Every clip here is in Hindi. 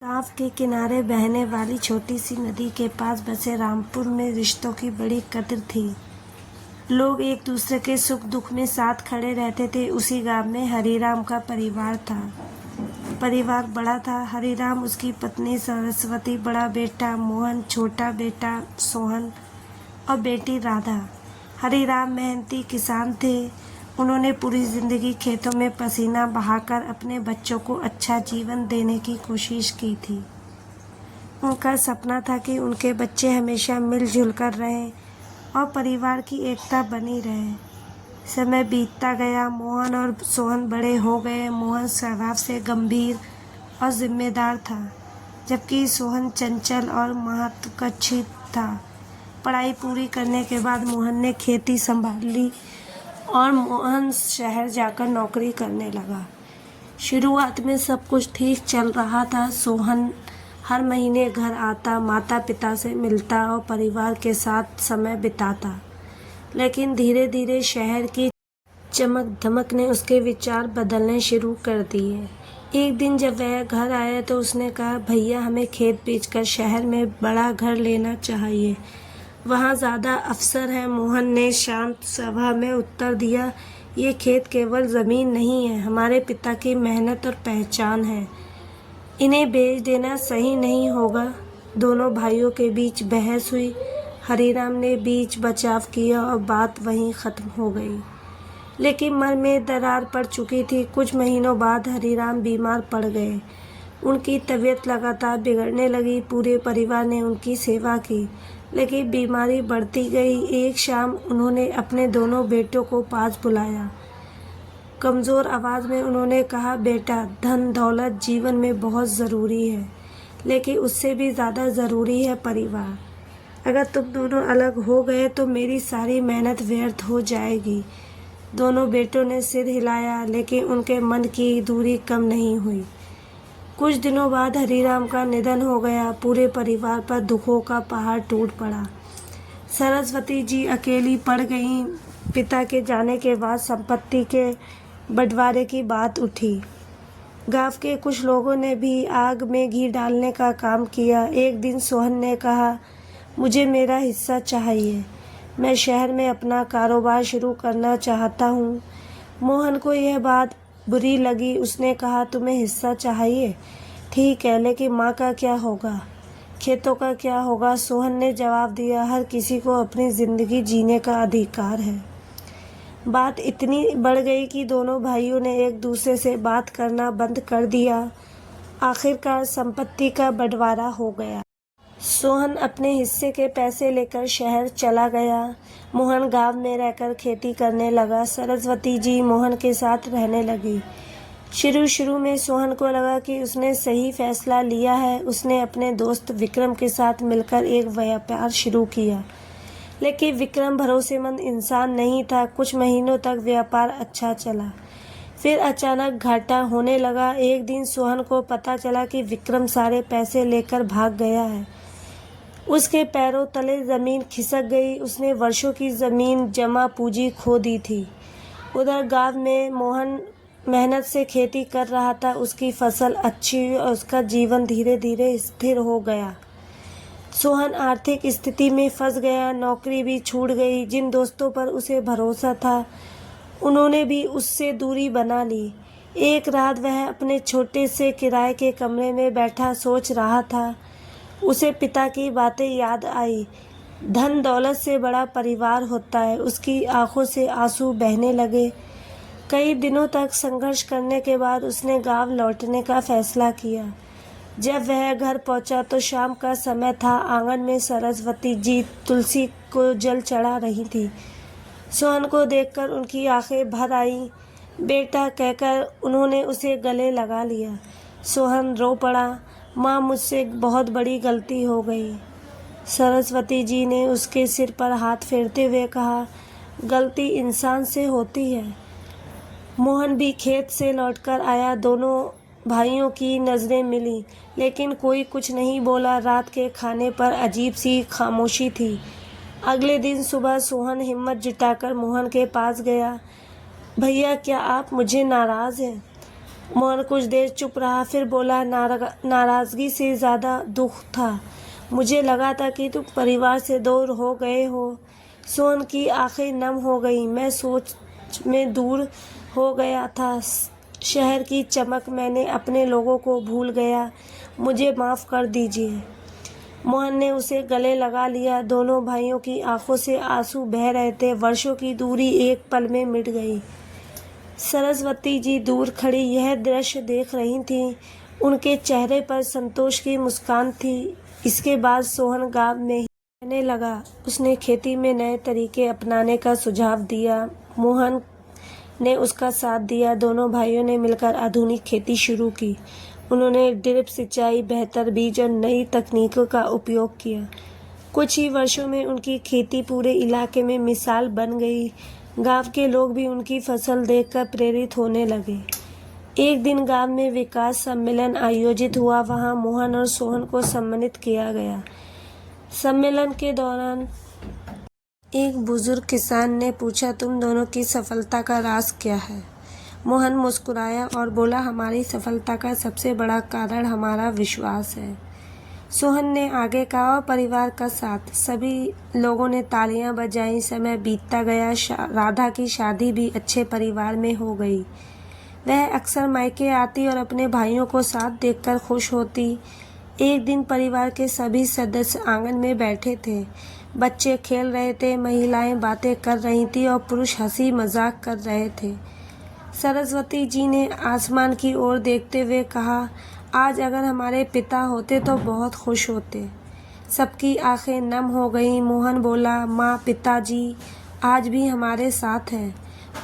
गांव के किनारे बहने वाली छोटी सी नदी के पास बसे रामपुर में रिश्तों की बड़ी कद्र थी। लोग एक दूसरे के सुख दुख में साथ खड़े रहते थे। उसी गांव में हरिराम का परिवार था। परिवार बड़ा था। हरिराम, उसकी पत्नी सरस्वती, बड़ा बेटा मोहन, छोटा बेटा सोहन और बेटी राधा। हरिराम मेहनती किसान थे। उन्होंने पूरी जिंदगी खेतों में पसीना बहाकर अपने बच्चों को अच्छा जीवन देने की कोशिश की थी। उनका सपना था कि उनके बच्चे हमेशा मिलजुल कर रहें और परिवार की एकता बनी रहे। समय बीतता गया। मोहन और सोहन बड़े हो गए। मोहन स्वभाव से गंभीर और जिम्मेदार था, जबकि सोहन चंचल और महत्वाकांक्षी था। पढ़ाई पूरी करने के बाद मोहन ने खेती संभाल ली और मोहन शहर जाकर नौकरी करने लगा। शुरुआत में सब कुछ ठीक चल रहा था। सोहन हर महीने घर आता, माता पिता से मिलता और परिवार के साथ समय बिताता। लेकिन धीरे धीरे शहर की चमक धमक ने उसके विचार बदलने शुरू कर दिए। एक दिन जब वह घर आया तो उसने कहा, भैया, हमें खेत बेचकर शहर में बड़ा घर लेना चाहिए। वहाँ ज़्यादा अवसर है। मोहन ने शांत स्वभाव में उत्तर दिया, ये खेत केवल ज़मीन नहीं है, हमारे पिता की मेहनत और पहचान है। इन्हें बेच देना सही नहीं होगा। दोनों भाइयों के बीच बहस हुई। हरिराम ने बीच बचाव किया और बात वहीं ख़त्म हो गई। लेकिन मन में दरार पड़ चुकी थी। कुछ महीनों बाद हरिराम बीमार पड़ गए। उनकी तबीयत लगातार बिगड़ने लगी। पूरे परिवार ने उनकी सेवा की, लेकिन बीमारी बढ़ती गई। एक शाम उन्होंने अपने दोनों बेटों को पास बुलाया। कमज़ोर आवाज़ में उन्होंने कहा, बेटा, धन दौलत जीवन में बहुत ज़रूरी है, लेकिन उससे भी ज़्यादा ज़रूरी है परिवार। अगर तुम दोनों अलग हो गए तो मेरी सारी मेहनत व्यर्थ हो जाएगी। दोनों बेटों ने सिर हिलाया, लेकिन उनके मन की दूरी कम नहीं हुई। कुछ दिनों बाद हरिराम का निधन हो गया। पूरे परिवार पर दुखों का पहाड़ टूट पड़ा। सरस्वती जी अकेली पड़ गईं। पिता के जाने के बाद संपत्ति के बंटवारे की बात उठी। गांव के कुछ लोगों ने भी आग में घी डालने का काम किया। एक दिन सोहन ने कहा, मुझे मेरा हिस्सा चाहिए। मैं शहर में अपना कारोबार शुरू करना चाहता हूँ। मोहन को यह बात बुरी लगी। उसने कहा, तुम्हें हिस्सा चाहिए? ठीक है, लेकिन माँ का क्या होगा? खेतों का क्या होगा? सोहन ने जवाब दिया, हर किसी को अपनी ज़िंदगी जीने का अधिकार है। बात इतनी बढ़ गई कि दोनों भाइयों ने एक दूसरे से बात करना बंद कर दिया। आखिरकार संपत्ति का बंटवारा हो गया। सोहन अपने हिस्से के पैसे लेकर शहर चला गया। मोहन गांव में रहकर खेती करने लगा। सरस्वती जी मोहन के साथ रहने लगी। शुरू में सोहन को लगा कि उसने सही फैसला लिया है। उसने अपने दोस्त विक्रम के साथ मिलकर एक व्यापार शुरू किया, लेकिन विक्रम भरोसेमंद इंसान नहीं था। कुछ महीनों तक व्यापार अच्छा चला, फिर अचानक घाटा होने लगा। एक दिन सोहन को पता चला कि विक्रम सारे पैसे लेकर भाग गया है। उसके पैरों तले ज़मीन खिसक गई। उसने वर्षों की ज़मीन जमा पूंजी खो दी थी। उधर गांव में मोहन मेहनत से खेती कर रहा था। उसकी फसल अच्छी हुई और उसका जीवन धीरे धीरे स्थिर हो गया। सोहन आर्थिक स्थिति में फंस गया। नौकरी भी छूट गई। जिन दोस्तों पर उसे भरोसा था, उन्होंने भी उससे दूरी बना ली। एक रात वह अपने छोटे से किराए के कमरे में बैठा सोच रहा था। उसे पिता की बातें याद आई। धन दौलत से बड़ा परिवार होता है। उसकी आंखों से आंसू बहने लगे। कई दिनों तक संघर्ष करने के बाद उसने गांव लौटने का फैसला किया। जब वह घर पहुंचा तो शाम का समय था। आंगन में सरस्वती जी तुलसी को जल चढ़ा रही थी। सोहन को देखकर उनकी आंखें भर आईं। बेटा कहकर उन्होंने उसे गले लगा लिया। सोहन रो पड़ा, माँ, मुझसे बहुत बड़ी गलती हो गई। सरस्वती जी ने उसके सिर पर हाथ फेरते हुए कहा, गलती इंसान से होती है। मोहन भी खेत से लौटकर आया। दोनों भाइयों की नज़रें मिली, लेकिन कोई कुछ नहीं बोला। रात के खाने पर अजीब सी खामोशी थी। अगले दिन सुबह सोहन हिम्मत जुटाकर मोहन के पास गया। भैया, क्या आप मुझे नाराज़ हैं? मोहन कुछ देर चुप रहा, फिर बोला, नाराज़गी से ज़्यादा दुख था। मुझे लगा था कि तुम परिवार से दूर हो गए हो। सोहन की आंखें नम हो गईं। मैं सोच में दूर हो गया था। शहर की चमक, मैंने अपने लोगों को भूल गया। मुझे माफ़ कर दीजिए। मोहन ने उसे गले लगा लिया। दोनों भाइयों की आंखों से आंसू बह रहे थे। वर्षों की दूरी एक पल में मिट गई। सरस्वती जी दूर खड़ी यह दृश्य देख रही थीं। उनके चेहरे पर संतोष की मुस्कान थी। इसके बाद सोहन गांव में ही रहने लगा। उसने खेती में नए तरीके अपनाने का सुझाव दिया। मोहन ने उसका साथ दिया। दोनों भाइयों ने मिलकर आधुनिक खेती शुरू की। उन्होंने ड्रिप सिंचाई, बेहतर बीज और नई तकनीकों का उपयोग किया। कुछ ही वर्षों में उनकी खेती पूरे इलाके में मिसाल बन गई। गांव के लोग भी उनकी फसल देखकर प्रेरित होने लगे। एक दिन गांव में विकास सम्मेलन आयोजित हुआ। वहां मोहन और सोहन को सम्मानित किया गया। सम्मेलन के दौरान एक बुजुर्ग किसान ने पूछा, तुम दोनों की सफलता का राज क्या है? मोहन मुस्कुराया और बोला, हमारी सफलता का सबसे बड़ा कारण हमारा विश्वास है। सोहन ने आगे कहा, परिवार का साथ। सभी लोगों ने तालियां बजाईं। समय बीतता गया। राधा की शादी भी अच्छे परिवार में हो गई। वह अक्सर मायके आती और अपने भाइयों को साथ देखकर खुश होती। एक दिन परिवार के सभी सदस्य आंगन में बैठे थे। बच्चे खेल रहे थे, महिलाएं बातें कर रही थीं और पुरुष हंसी मजाक कर रहे थे। सरस्वती जी ने आसमान की ओर देखते हुए कहा, आज अगर हमारे पिता होते तो बहुत खुश होते। सबकी आंखें नम हो गईं। मोहन बोला, माँ, पिताजी आज भी हमारे साथ हैं।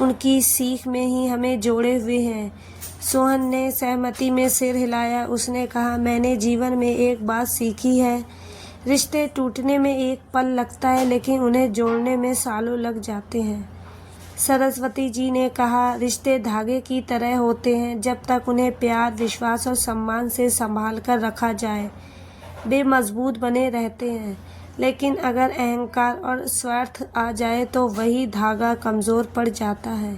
उनकी सीख में ही हमें जोड़े हुए हैं। सोहन ने सहमति में सिर हिलाया। उसने कहा, मैंने जीवन में एक बात सीखी है, रिश्ते टूटने में एक पल लगता है लेकिन उन्हें जोड़ने में सालों लग जाते हैं। सरस्वती जी ने कहा, रिश्ते धागे की तरह होते हैं। जब तक उन्हें प्यार, विश्वास और सम्मान से संभाल कर रखा जाए, वे मजबूत बने रहते हैं। लेकिन अगर अहंकार और स्वार्थ आ जाए तो वही धागा कमज़ोर पड़ जाता है।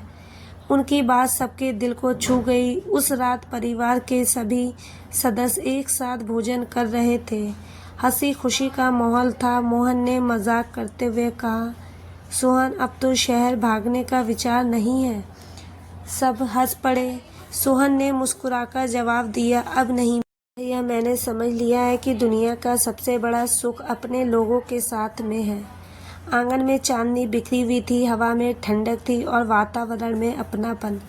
उनकी बात सबके दिल को छू गई। उस रात परिवार के सभी सदस्य एक साथ भोजन कर रहे थे। हंसी खुशी का माहौल था। मोहन ने मजाक करते हुए कहा, सोहन, अब तो शहर भागने का विचार नहीं है। सब हंस पड़े। सोहन ने मुस्कुराकर जवाब दिया, अब नहीं भैया, मैंने समझ लिया है कि दुनिया का सबसे बड़ा सुख अपने लोगों के साथ में है। आंगन में चांदनी बिखरी हुई थी, हवा में ठंडक थी और वातावरण में अपनापन।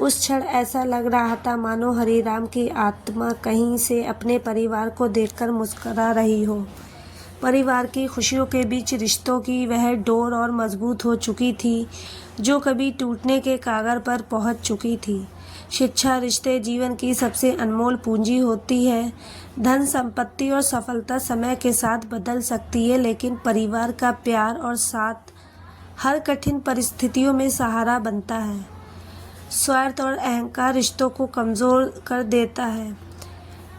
उस क्षण ऐसा लग रहा था मानो हरिराम की आत्मा कहीं से अपने परिवार को देखकर मुस्कुरा रही हो। परिवार की खुशियों के बीच रिश्तों की वह डोर और मजबूत हो चुकी थी जो कभी टूटने के कागर पर पहुंच चुकी थी। शिक्षा, रिश्ते जीवन की सबसे अनमोल पूंजी होती है। धन, संपत्ति और सफलता समय के साथ बदल सकती है, लेकिन परिवार का प्यार और साथ हर कठिन परिस्थितियों में सहारा बनता है। स्वार्थ और अहंकार रिश्तों को कमज़ोर कर देता है,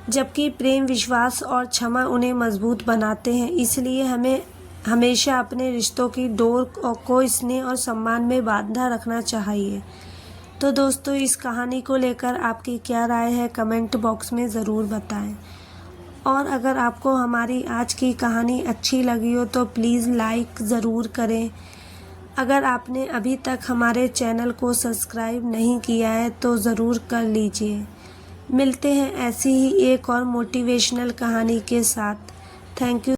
जबकि प्रेम, विश्वास और क्षमा उन्हें मजबूत बनाते हैं। इसलिए हमें हमेशा अपने रिश्तों की डोर को स्नेह और सम्मान में बांधा रखना चाहिए। तो दोस्तों, इस कहानी को लेकर आपकी क्या राय है, कमेंट बॉक्स में ज़रूर बताएं। और अगर आपको हमारी आज की कहानी अच्छी लगी हो तो प्लीज़ लाइक ज़रूर करें। अगर आपने अभी तक हमारे चैनल को सब्सक्राइब नहीं किया है तो ज़रूर कर लीजिए। मिलते हैं ऐसी ही एक और मोटिवेशनल कहानी के साथ। Thank you.